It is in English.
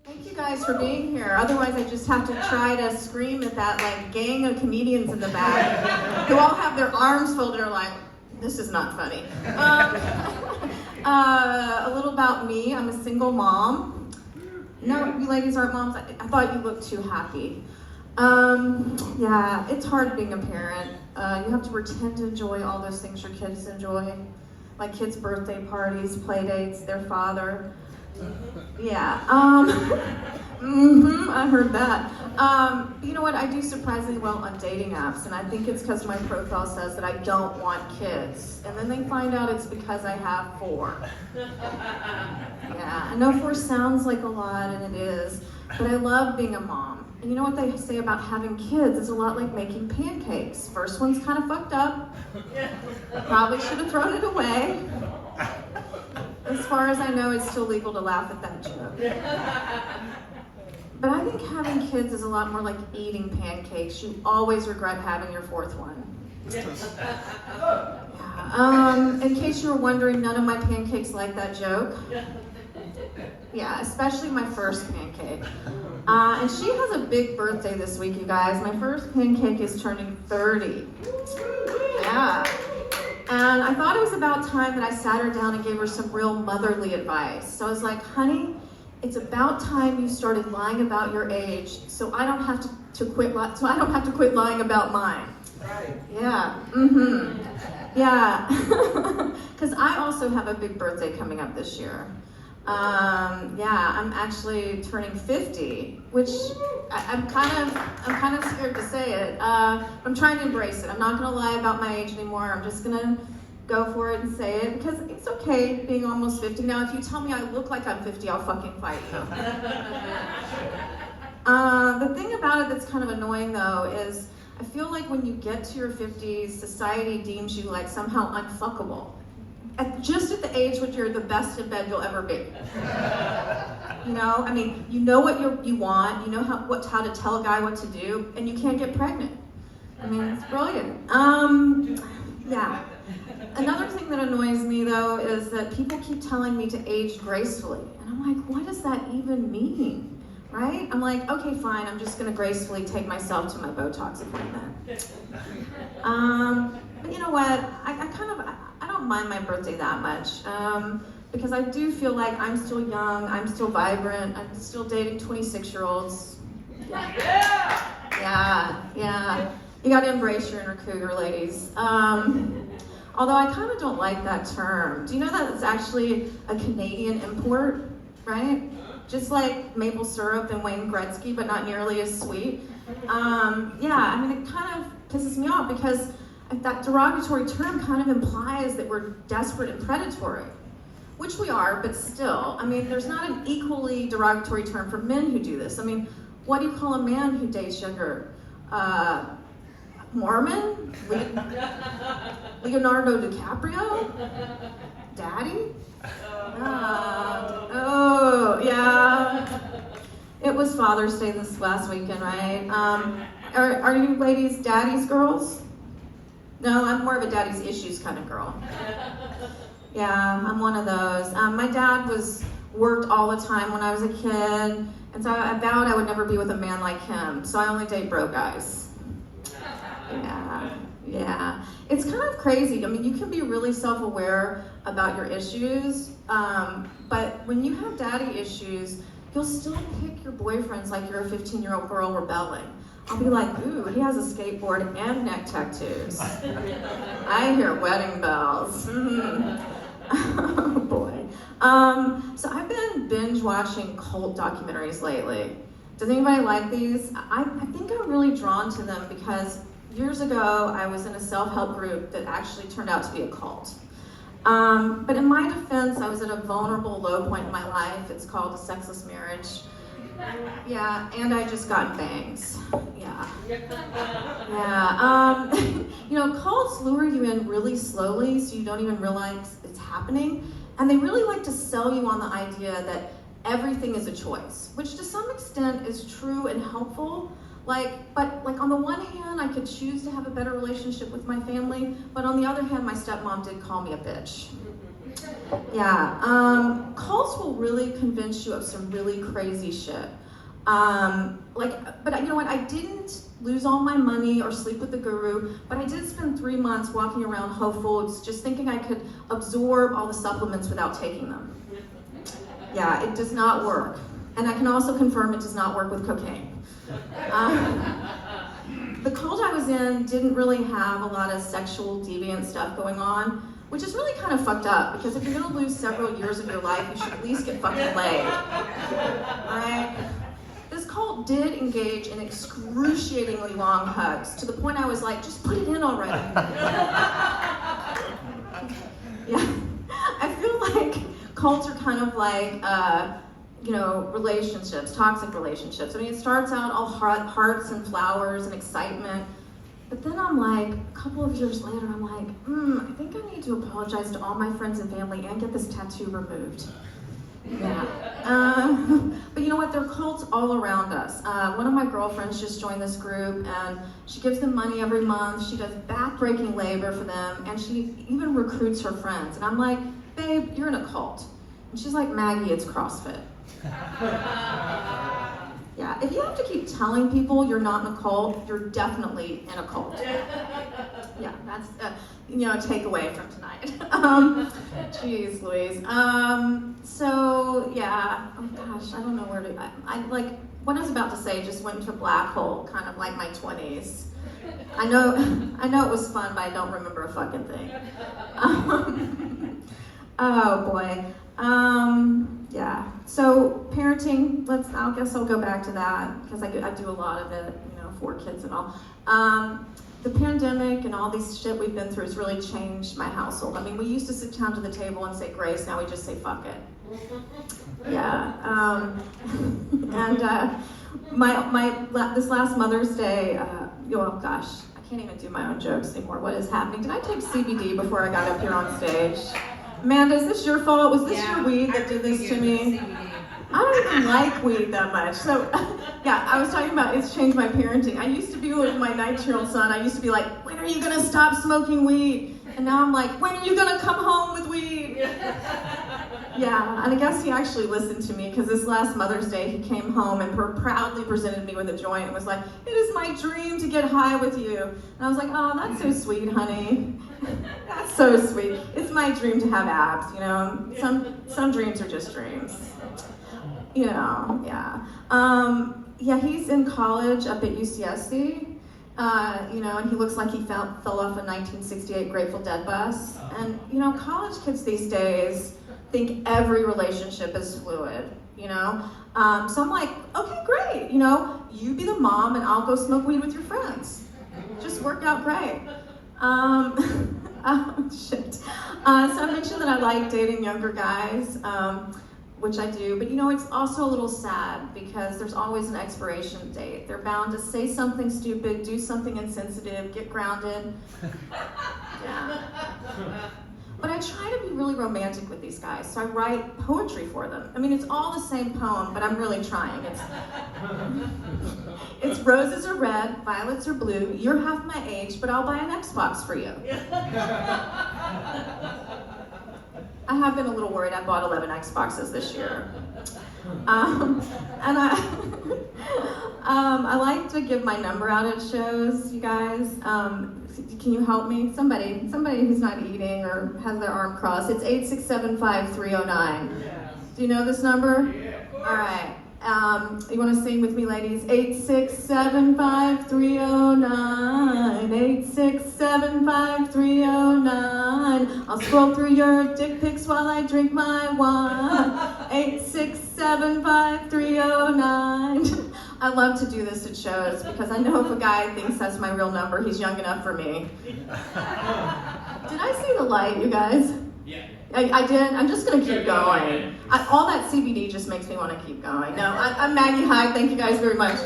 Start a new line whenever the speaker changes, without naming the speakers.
Thank you guys for being here. Otherwise, I just have to try to scream at that like gang of comedians in the back who all have their arms folded and are like, this is not funny. A little about me. I'm a single mom. No, you ladies aren't moms. I thought you looked too happy. Yeah, it's hard being a parent. You have to pretend to enjoy all those things your kids enjoy, like kids' birthday parties, play dates, their father. Yeah, I heard that. You know what, I do surprisingly well on dating apps, and I think it's because my profile says that I don't want kids, and then they find out it's because I have 4. Yeah, I know 4 sounds like a lot, and it is, but I love being a mom. And you know what they say about having kids? It's a lot like making pancakes. First one's kind of fucked up. Probably should have thrown it away. As far as I know, it's still legal to laugh at that joke. But I think having kids is a lot more like eating pancakes. You always regret having your 4th one. Yeah. In case you were wondering, none of my pancakes like that joke. Yeah, especially my first pancake. And she has a big birthday this week, you guys. My first pancake is turning 30. Yeah. And I thought it was about time that I sat her down and gave her some real motherly advice. So I was like, honey, it's about time you started lying about your age, so I don't have to quit lying about mine. Right. Yeah. Yeah. Because I also have a big birthday coming up this year. Yeah, I'm actually turning 50, which I'm kind of scared to say it. I'm trying to embrace it. I'm not gonna lie about my age anymore. I'm just gonna go for it and say it, because it's okay being almost 50. Now, if you tell me I look like I'm 50, I'll fucking fight you. The thing about it that's kind of annoying though is I feel like when you get to your 50s, society deems you like somehow unfuckable. Just at the age which you're the best in bed you'll ever be. You know, I mean, you know what you want, you know how to tell a guy what to do, and you can't get pregnant. I mean, it's brilliant. Yeah. Another thing that annoys me though is that people keep telling me to age gracefully, and I'm like, what does that even mean? Right? I'm like, okay, fine, I'm just gonna gracefully take myself to my Botox appointment. But you know what? I don't mind my birthday that much, because I do feel like I'm still young, I'm still vibrant, I'm still dating 26-year-olds. Yeah. You gotta embrace your inner cougar, ladies. Although I kind of don't like that term. Do you know that it's actually a Canadian import, right? Just like maple syrup and Wayne Gretzky, but not nearly as sweet. Yeah, I mean, it kind of pisses me off because that derogatory term kind of implies that we're desperate and predatory, which we are, but still, I mean, there's not an equally derogatory term for men who do this. I mean, what do you call a man who dates younger? Mormon? Leonardo DiCaprio? Daddy? Oh, yeah. It was Father's Day this last weekend, right? Are you ladies daddy's girls? No, I'm more of a daddy's issues kind of girl. Yeah, I'm one of those. My dad worked all the time when I was a kid, and so I vowed I would never be with a man like him, so I only date broke guys. Yeah. It's kind of crazy. I mean, you can be really self-aware about your issues, but when you have daddy issues, you'll still pick your boyfriends like you're a 15-year-old girl rebelling. I'll be like, ooh, he has a skateboard and neck tattoos. I hear wedding bells. Oh boy. So I've been binge watching cult documentaries lately. Does anybody like these? I think I'm really drawn to them because years ago I was in a self-help group that actually turned out to be a cult. But in my defense, I was at a vulnerable low point in my life. It's called a sexless marriage. Yeah, and I just got bangs. Yeah. You know, cults lure you in really slowly so you don't even realize it's happening. And they really like to sell you on the idea that everything is a choice, which to some extent is true and helpful. But on the one hand, I could choose to have a better relationship with my family, but on the other hand, my stepmom did call me a bitch. Yeah, cults will really convince you of some really crazy shit. But you know what? I didn't lose all my money or sleep with the guru, but I did spend 3 months walking around Whole Foods just thinking I could absorb all the supplements without taking them. Yeah, it does not work. And I can also confirm it does not work with cocaine. The cult I was in didn't really have a lot of sexual deviant stuff going on, which is really kind of fucked up, because if you're gonna lose several years of your life, you should at least get fucking laid. Alright? This cult did engage in excruciatingly long hugs, to the point I was like, just put it in already. Yeah. I feel like cults are kind of like, relationships, toxic relationships. I mean, it starts out all hearts and flowers and excitement, but then I'm like, a couple of years later, I'm like, I think I need to apologize to all my friends and family and get this tattoo removed. Yeah. But you know what? There are cults all around us. One of my girlfriends just joined this group, and she gives them money every month. She does back-breaking labor for them, and she even recruits her friends. And I'm like, babe, you're in a cult. And she's like, Maggie, it's CrossFit. Yeah, if you have to keep telling people you're not in a cult, you're definitely in a cult. Yeah, that's a takeaway from tonight. Jeez Louise. So yeah, oh gosh, I don't know where to. I like what I was about to say just went into a black hole, kind of like my 20s. I know it was fun, but I don't remember a fucking thing. Oh boy. Yeah. So parenting. I guess I'll go back to that because I do a lot of it. 4 kids and all. The pandemic and all these shit we've been through has really changed my household. I mean, we used to sit down to the table and say grace. Now we just say fuck it. Yeah. And this last Mother's Day. Oh gosh, I can't even do my own jokes anymore. What is happening? Did I take CBD before I got up here on stage? Amanda, is this your fault? Was this your weed that did this to me? I don't even like weed that much. So, yeah, I was talking about it's changed my parenting. I used to be with my 19-year-old son. I used to be like, when are you going to stop smoking weed? And now I'm like, when are you going to come home with weed? Yeah, and I guess he actually listened to me because this last Mother's Day he came home and proudly presented me with a joint and was like, it is my dream to get high with you. And I was like, oh, that's so sweet, honey. That's so sweet. It's my dream to have abs, Some dreams are just dreams. Yeah. Yeah, he's in college up at UCSC, and he looks like he fell off a 1968 Grateful Dead bus. And, college kids these days think every relationship is fluid, So I'm like, okay, great, you be the mom and I'll go smoke weed with your friends. Just worked out great. Oh, shit. So I mentioned that I like dating younger guys, which I do, but it's also a little sad because there's always an expiration date. They're bound to say something stupid, do something insensitive, get grounded. Yeah. But I try to be really romantic with these guys, so I write poetry for them. I mean, it's all the same poem, but I'm really trying. It's roses are red, violets are blue, you're half my age, but I'll buy an Xbox for you. I have been a little worried. I bought 11 Xboxes this year. And I like to give my number out at shows, you guys. Can you help me? Somebody who's not eating or has their arm crossed. It's 8675309. Do you know this number? Yeah. All right. You want to sing with me, ladies? 8675309. 8675309. I'll scroll through your dick pics while I drink my wine. 8675309. I love to do this at shows because I know if a guy thinks that's my real number, he's young enough for me. Did I see the light, you guys?
Yeah.
I did. I'm just going to keep going. All that CBD just makes me want to keep going. No, I'm Maggie Hyde. Thank you guys very much.